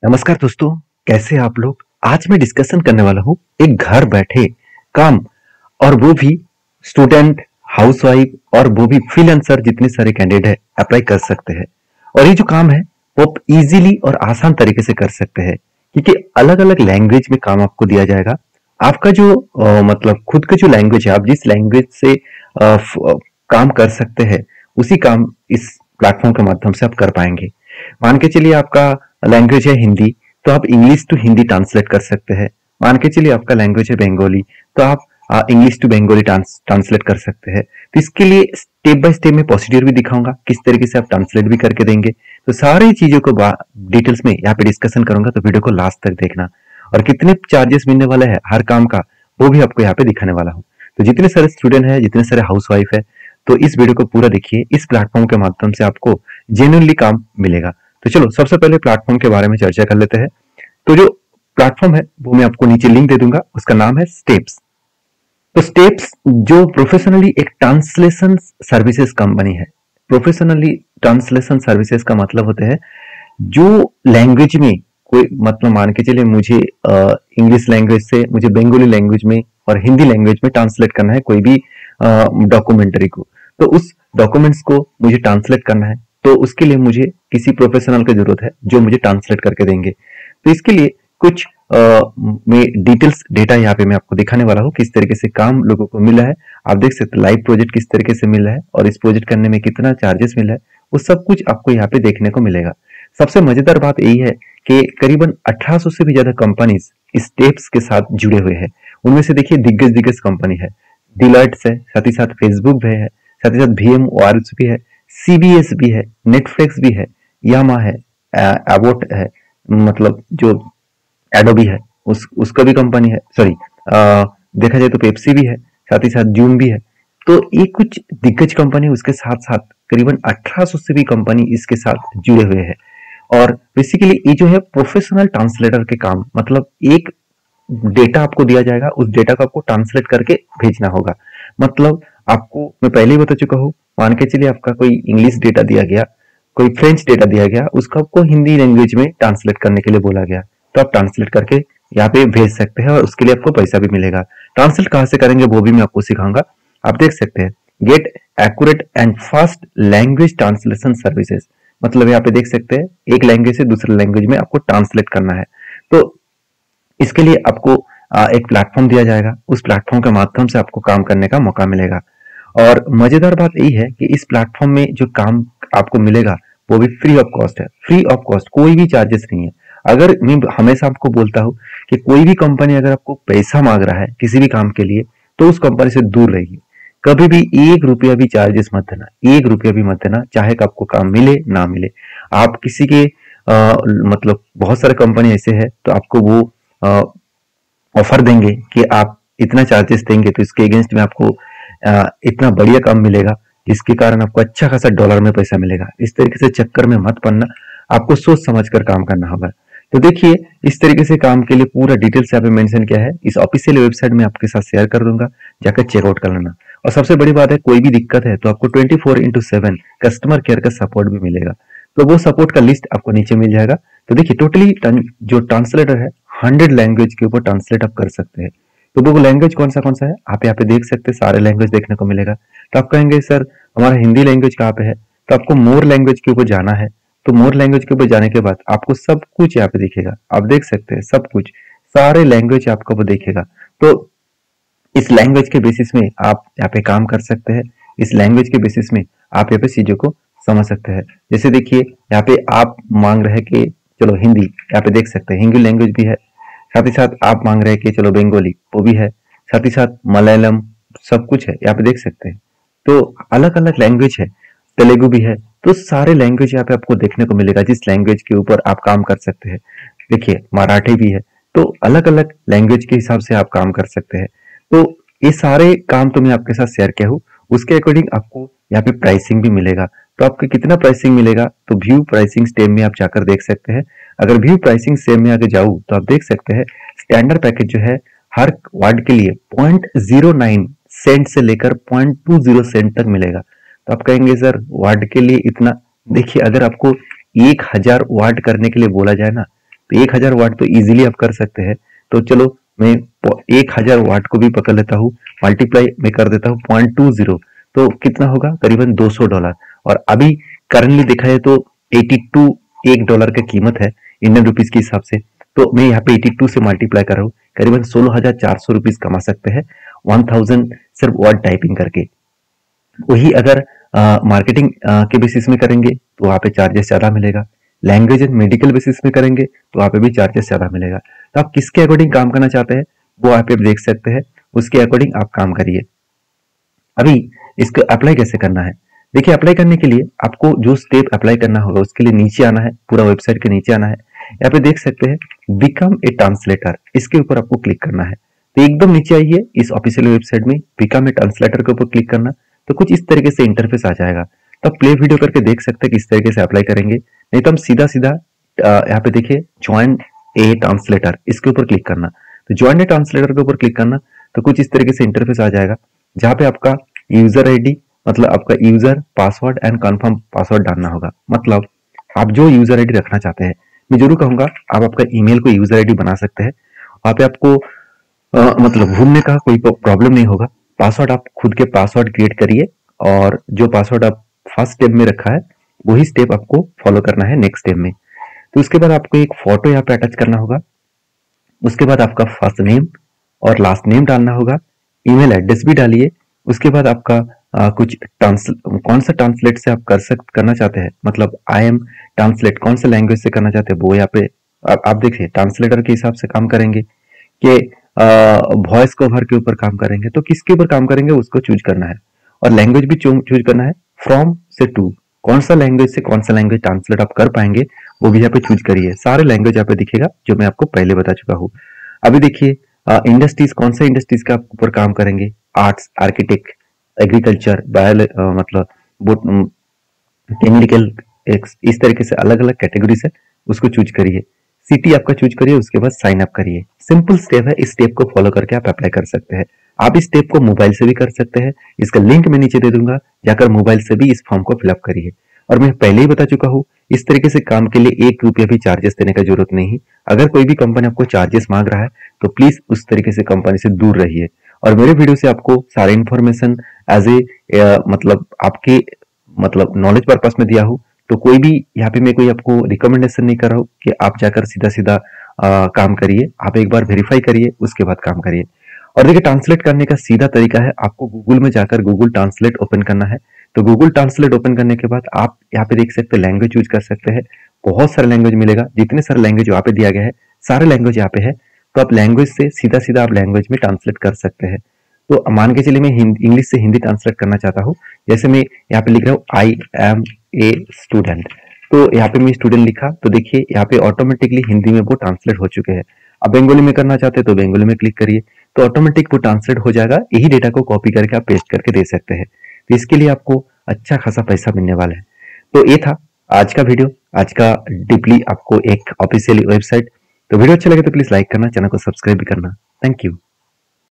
नमस्कार दोस्तों, कैसे हैं आप लोग? आज मैं डिस्कशन करने वाला हूँ एक घर बैठे काम और वो भी स्टूडेंट, हाउसवाइफ और वो भी फ्रीलांसर जितने सारे कैंडिडेट है अप्लाई कर सकते हैं। और ये जो काम है वो आप इजीली और आसान तरीके से कर सकते हैं क्योंकि अलग-अलग लैंग्वेज में काम आपको दिया जाएगा। आपका जो मतलब खुद का जो लैंग्वेज है, आप जिस लैंग्वेज से काम कर सकते हैं उसी काम इस प्लेटफॉर्म के माध्यम से आप कर पाएंगे। मान के चलिए आपका लैंग्वेज है हिंदी, तो आप इंग्लिश टू हिंदी ट्रांसलेट कर सकते हैं। मान के चलिए आपका लैंग्वेज है बंगाली, तो आप इंग्लिश टू बंगाली ट्रांसलेट कर सकते हैं। तो इसके लिए स्टेप बाय स्टेप में प्रोसीड्यूर भी दिखाऊंगा, किस तरीके से आप ट्रांसलेट भी करके देंगे। तो सारी चीजों को डिटेल्स में यहाँ पे डिस्कशन करूंगा, तो वीडियो को लास्ट तक देखना। और कितने चार्जेस मिलने वाले हैं हर काम का, वो भी आपको यहाँ पे दिखाने वाला हूँ। तो जितने सारे स्टूडेंट है, जितने सारे हाउसवाइफ है, तो इस वीडियो को पूरा देखिए। इस प्लेटफॉर्म के माध्यम से आपको जेन्युइनली काम मिलेगा। तो चलो सबसे पहले प्लेटफॉर्म के बारे में चर्चा कर लेते हैं। तो जो प्लेटफॉर्म है वो मैं आपको नीचे लिंक दे दूंगा, उसका नाम है स्टेप्स। तो स्टेप्स जो प्रोफेशनली एक ट्रांसलेशन सर्विसेज कंपनी है। प्रोफेशनली ट्रांसलेशन सर्विसेज का मतलब होते हैं जो लैंग्वेज में कोई, मतलब मान के चलिए मुझे इंग्लिश लैंग्वेज से मुझे बंगाली लैंग्वेज में और हिंदी लैंग्वेज में ट्रांसलेट करना है कोई भी डॉक्यूमेंट्री को। तो उस डॉक्यूमेंट्स को मुझे ट्रांसलेट करना है, तो उसके लिए मुझे किसी प्रोफेशनल की जरूरत है जो मुझे ट्रांसलेट करके देंगे। तो इसके लिए कुछ में डिटेल्स डेटा यहाँ पे मैं आपको दिखाने वाला हूँ, किस तरीके से काम लोगों को मिला है। आप देख सकते हैं लाइव प्रोजेक्ट किस तरीके से मिला है और इस प्रोजेक्ट करने में कितना चार्जेस मिला है, वो सब कुछ आपको यहाँ पे देखने को मिलेगा। सबसे मजेदार बात यही है कि करीबन 1800 से भी ज्यादा कंपनीज इस स्टेप्स के साथ जुड़े हुए हैं। उनमें से देखिए दिग्गज दिग्गज कंपनी है, डिलॉयट है, साथ ही साथ फेसबुक भी है, साथ ही साथ VMware भी है, CBS भी है, नेटफ्लिक्स भी है, यामा है, एबोट है, मतलब जो एडोबी है उसका भी कंपनी है, सॉरी देखा जाए तो पेप्सी भी है, साथ ही साथ जूम भी है। तो ये कुछ दिग्गज कंपनी, उसके साथ साथ करीबन 1800 से भी कंपनी इसके साथ जुड़े हुए हैं। और बेसिकली ये जो है प्रोफेशनल ट्रांसलेटर के काम, मतलब एक डेटा आपको दिया जाएगा, उस डेटा को आपको ट्रांसलेट करके भेजना होगा। मतलब आपको मैं पहले ही बता चुका हूँ, मान के चलिए आपका कोई इंग्लिश डेटा दिया गया, कोई फ्रेंच डेटा दिया गया, उसको आपको हिंदी लैंग्वेज में ट्रांसलेट करने के लिए बोला गया, तो आप ट्रांसलेट करके यहाँ पे भेज सकते हैं और उसके लिए आपको पैसा भी मिलेगा। ट्रांसलेट कहाँ से करेंगे वो भी मैं आपको सिखाऊंगा। आप देख सकते हैं get accurate and fast language translation services, मतलब यहाँ पे देख सकते हैं एक लैंग्वेज से दूसरे लैंग्वेज में आपको ट्रांसलेट करना है। तो इसके लिए आपको एक प्लेटफॉर्म दिया जाएगा, उस प्लेटफॉर्म के माध्यम से आपको काम करने का मौका मिलेगा। और मजेदार बात यही है कि इस प्लेटफॉर्म में जो काम आपको मिलेगा वो भी फ्री ऑफ कॉस्ट है, फ्री ऑफ कॉस्ट, कोई भी चार्जेस नहीं है। अगर मैं हमेशा आपको बोलता हूँ कि कोई भी कंपनी अगर आपको पैसा मांग रहा है किसी भी काम के लिए, तो उस कंपनी से दूर रहिए। कभी भी 1 रुपया भी चार्जेस मत देना, 1 रुपया भी मत देना, चाहे कि आपको काम मिले ना मिले। आप किसी के मतलब बहुत सारे कंपनी ऐसे है तो आपको वो ऑफर देंगे कि आप इतना चार्जेस देंगे तो इसके अगेंस्ट में आपको इतना बढ़िया काम मिलेगा, जिसके कारण आपको अच्छा खासा डॉलर में पैसा मिलेगा। इस तरीके से चक्कर में मत पड़ना, आपको सोच समझ कर काम करना होगा। तो देखिए इस तरीके से काम के लिए पूरा डिटेल्स यहाँ पे मेंशन किया है, इस ऑफिशियल वेबसाइट में आपके साथ शेयर कर दूंगा, जाकर चेकआउट कर लेना। और सबसे बड़ी बात है, कोई भी दिक्कत है तो आपको 24x7 कस्टमर केयर का सपोर्ट भी मिलेगा। तो वो सपोर्ट का लिस्ट आपको नीचे मिल जाएगा। तो देखिए टोटली जो ट्रांसलेटर है 100 लैंग्वेज के ऊपर ट्रांसलेट आप कर सकते हैं। तो वो लैंग्वेज कौन सा है आप यहाँ पे देख सकते हैं, सारे लैंग्वेज देखने को मिलेगा। तो आप कहेंगे सर हमारा हिंदी लैंग्वेज कहाँ पे है, तो आपको मोर लैंग्वेज के ऊपर जाना है। तो मोर लैंग्वेज के ऊपर जाने के बाद आपको सब कुछ यहाँ पे दिखेगा, आप देख सकते हैं सब कुछ, सारे लैंग्वेज आपको वो दिखेगा। तो इस लैंग्वेज के बेसिस में आप यहाँ पे काम कर सकते हैं, इस लैंग्वेज के बेसिस में आप यहाँ पे चीजों को समझ सकते हैं। जैसे देखिए यहाँ पे आप मांग रहे हैं कि चलो हिंदी, यहाँ पे देख सकते हैं हिंदी लैंग्वेज भी है, साथ ही साथ आप मांग रहे हैं कि चलो बंगाली, वो भी है, साथ ही साथ मलयालम, सब कुछ है यहाँ पे देख सकते हैं। तो अलग अलग लैंग्वेज है, तेलुगु भी है, तो सारे लैंग्वेज यहाँ पे आपको देखने को मिलेगा जिस लैंग्वेज के ऊपर आप काम कर सकते हैं। देखिए मराठी भी है, तो अलग अलग लैंग्वेज के हिसाब से आप काम कर सकते हैं। तो ये सारे काम तो मैं आपके साथ शेयर किया हूँ, उसके अकॉर्डिंग आपको यहाँ पे प्राइसिंग भी मिलेगा। तो आपको कितना प्राइसिंग मिलेगा, तो व्यू प्राइसिंग स्टेप में आप जाकर देख सकते हैं। अगर व्यू प्राइसिंग स्टेप में आगे जाऊँ तो आप देख सकते हैं स्टैंडर्ड पैकेज जो है हर वर्ड के लिए 0.09 सेंट से लेकर 0.20 सेंट तक मिलेगा। तो आप कहेंगे सर वर्ड के लिए इतना, देखिए अगर आपको 1000 वर्ड करने के लिए बोला जाए ना, तो 1000 वाट तो इजीली आप कर सकते हैं। तो चलो मैं 1000 वाट को भी पकड़ लेता हूँ, मल्टीप्लाई मैं कर देता हूँ 0.20, तो कितना होगा करीबन $200। और अभी करंटली देखा है तो 82 $1 का कीमत है इंडियन रुपीज के हिसाब से। तो मैं यहाँ पे 82 से मल्टीप्लाई कर रहा हूँ, करीबन 16,400 रुपीज कमा सकते हैं 1000 सिर्फ वर्ड टाइपिंग करके। वही अगर मार्केटिंग के बेसिस में करेंगे तो वहाँ पे चार्जेस ज्यादा मिलेगा, लैंग्वेज एंड मेडिकल बेसिस में करेंगे तो वहाँ पे भी चार्जेस ज्यादा मिलेगा। तो आप किसके अकॉर्डिंग काम करना चाहते हैं वो वहाँ पे देख सकते हैं, उसके अकॉर्डिंग आप काम करिए। अभी इसको अप्लाई कैसे करना है, देखिए अप्लाई करने के लिए आपको जो स्टेप अप्लाई करना होगा उसके लिए नीचे आना है, पूरा वेबसाइट के नीचे आना है। यहाँ पे देख सकते हैं बिकम ए ट्रांसलेटर, इसके ऊपर आपको क्लिक करना है। तो एकदम नीचे आइए इस ऑफिशियल वेबसाइट में बिकम ए ट्रांसलेटर के ऊपर क्लिक करना, तो कुछ इस तरीके से इंटरफेस आ जाएगा। तो आप प्ले वीडियो करके देख सकते हैं किस तरीके से अप्लाई करेंगे, नहीं तो हम सीधा सीधा यहाँ पे देखिए ज्वाइन ए ट्रांसलेटर, इसके ऊपर क्लिक करना। तो ज्वाइन ए ट्रांसलेटर के ऊपर क्लिक करना, तो कुछ इस तरीके से इंटरफेस आ जाएगा जहाँ पे आपका यूजर आईडी मतलब आपका user password and confirm password डालना होगा। मतलब आप जो यूजर आईडी रखना चाहते हैं, मैं जरूर कहूंगा आप आपका ईमेल को यूजर आईडी बना सकते हैं, वहां पे आपको मतलब भूलने का कोई प्रॉब्लम नहीं होगा। पासवर्ड आप खुद के पासवर्ड क्रिएट करिए और जो पासवर्ड आप फर्स्ट स्टेप में रखा है वही स्टेप आपको फॉलो करना है नेक्स्ट स्टेप में। तो उसके बाद आपको एक फोटो यहाँ पे अटैच करना होगा, उसके बाद आपका फर्स्ट नेम और लास्ट नेम डालना होगा, ईमेल एड्रेस भी डालिए। उसके बाद आपका कुछ कौन सा ट्रांसलेट से आप करना चाहते हैं, मतलब आई एम ट्रांसलेट कौन सा लैंग्वेज से करना चाहते हैं वो यहाँ पे आप देखिए ट्रांसलेटर के हिसाब से काम करेंगे कि वॉइस कवर के ऊपर काम करेंगे, तो किसके ऊपर काम करेंगे उसको चूज करना है। और लैंग्वेज भी चूज करना है, फ्रॉम से टू, कौन सा लैंग्वेज से कौन सा लैंग्वेज ट्रांसलेट आप कर पाएंगे वो भी यहाँ पे चूज करिए। सारे लैंग्वेज यहाँ पे दिखेगा जो मैं आपको पहले बता चुका हूँ। अभी देखिए इंडस्ट्रीज, कौन सा इंडस्ट्रीज का ऊपर काम करेंगे, आर्ट्स, आर्किटेक्ट, एग्रीकल्चर, मतलब केमिकल, इस तरीके से अलग अलग कैटेगरी से उसको चूज करिए। सिटी आपका चूज करिए, उसके बाद साइन अप करिए। सिंपल स्टेप है, इस स्टेप को फॉलो करके आप अप्लाई कर सकते हैं। आप इस स्टेप को मोबाइल से भी कर सकते हैं, इसका लिंक मैं नीचे दे दूंगा, जाकर मोबाइल से भी इस फॉर्म को फिलअप करिए। और मैं पहले ही बता चुका हूँ इस तरीके से काम के लिए 1 रुपया भी चार्जेस देने का जरूरत नहीं है। अगर कोई भी कंपनी आपको चार्जेस मांग रहा है तो प्लीज उस तरीके से कंपनी से दूर रहिए। और मेरे वीडियो से आपको सारे इन्फॉर्मेशन एज ए मतलब आपके मतलब नॉलेज पर्पस में दिया हूँ, तो कोई भी यहाँ पे मैं कोई आपको रिकमेंडेशन नहीं कर रहा हूँ कि आप जाकर सीधा सीधा काम करिए। आप एक बार वेरीफाई करिए उसके बाद काम करिए। और देखिए ट्रांसलेट करने का सीधा तरीका है, आपको गूगल में जाकर गूगल ट्रांसलेट ओपन करना है। तो गूगल ट्रांसलेट ओपन करने के बाद आप यहाँ पे देख सकते हैं लैंग्वेज चूज कर सकते हैं, बहुत सारे लैंग्वेज मिलेगा, जितने सारे लैंग्वेज यहाँ पे दिया गया है सारे लैंग्वेज यहाँ पे है। तो आप लैंग्वेज से सीधा सीधा आप लैंग्वेज में ट्रांसलेट कर सकते हैं। तो मान के चलिए मैं इंग्लिश से हिंदी ट्रांसलेट करना चाहता हूँ, जैसे मैं यहाँ पे लिख रहा हूँ आई एम ए स्टूडेंट, तो यहाँ पे मैं स्टूडेंट लिखा, तो देखिए यहाँ पे ऑटोमेटिकली हिंदी में वो ट्रांसलेट हो चुके हैं। अब बंगाली में करना चाहते हैं तो बंगाली में क्लिक करिए, तो ऑटोमेटिक वो ट्रांसलेट हो जाएगा। यही डेटा को कॉपी करके आप पेस्ट करके दे सकते हैं। तो इसके लिए आपको अच्छा खासा पैसा मिलने वाला है। तो ये था आज का वीडियो, आज का डीपली आपको एक ऑफिशियल वेबसाइट। तो वीडियो अच्छा लगे तो प्लीज लाइक करना, चैनल को सब्सक्राइब भी करना। Thank you.